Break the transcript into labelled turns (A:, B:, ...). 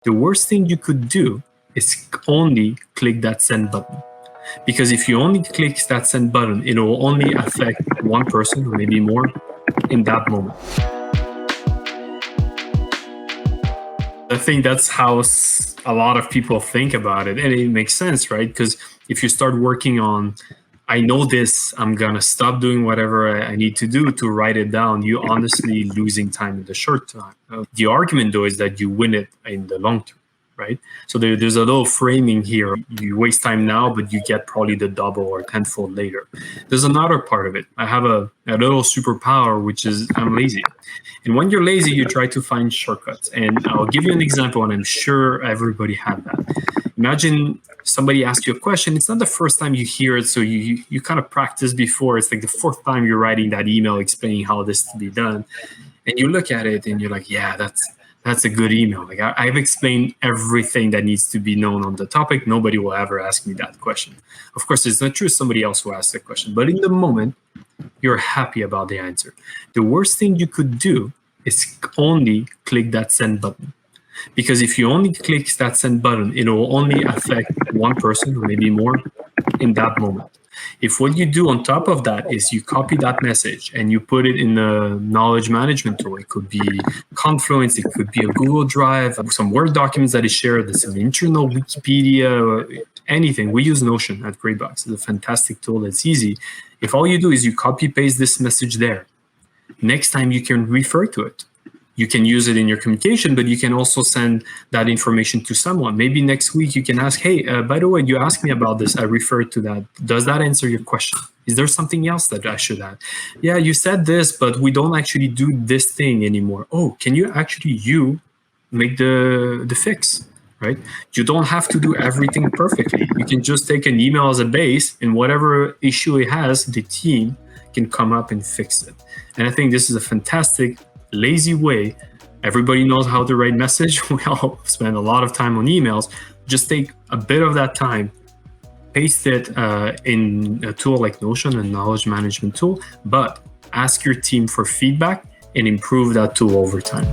A: The worst thing you could do is only click that send button. Because if you only click that send button, it will only affect one person or maybe more in that moment. I think that's how a lot of people think about it. And it makes sense, right? Because if you start working on, I know this, I'm going to stop doing whatever I need to do to write it down, you're honestly losing time in the short term. The argument, though, is that you win it in the long term, right? So there's a little framing here. You waste time now, but you get probably the double or tenfold later. There's another part of it. I have a little superpower, which is I'm lazy. And when you're lazy, you try to find shortcuts. And I'll give you an example, and I'm sure everybody had that. Imagine somebody asks you a question. It's not the first time you hear it, so you kind of practice before. It's like the fourth time you're writing that email explaining how this to be done. And you look at it and you're like, yeah, that's a good email. Like I've explained everything that needs to be known on the topic. Nobody will ever ask me that question. Of course, it's not true. Somebody else will ask the question. But in the moment, you're happy about the answer. The worst thing you could do is only click that send button. Because if you only click that send button, it will only affect one person or maybe more in that moment. If what you do on top of that is you copy that message and you put it in a knowledge management tool, it could be Confluence, it could be a Google Drive, some Word documents that is shared, there's some internal Wikipedia, anything. We use Notion at Greybox. It's a fantastic tool that's easy. If all you do is you copy paste this message there, next time you can refer to it. You can use it in your communication, but you can also send that information to someone. Maybe next week you can ask, hey, by the way, you asked me about this. I referred to that. Does that answer your question? Is there something else that I should add? Yeah, you said this, but we don't actually do this thing anymore. Oh, can you actually make the fix, right? You don't have to do everything perfectly. You can just take an email as a base, and whatever issue it has, the team can come up and fix it. And I think this is a fantastic lazy way. Everybody knows how to write message. We all spend a lot of time on emails. Just take a bit of that time, paste it in a tool like Notion, a knowledge management tool, but ask your team for feedback and improve that tool over time.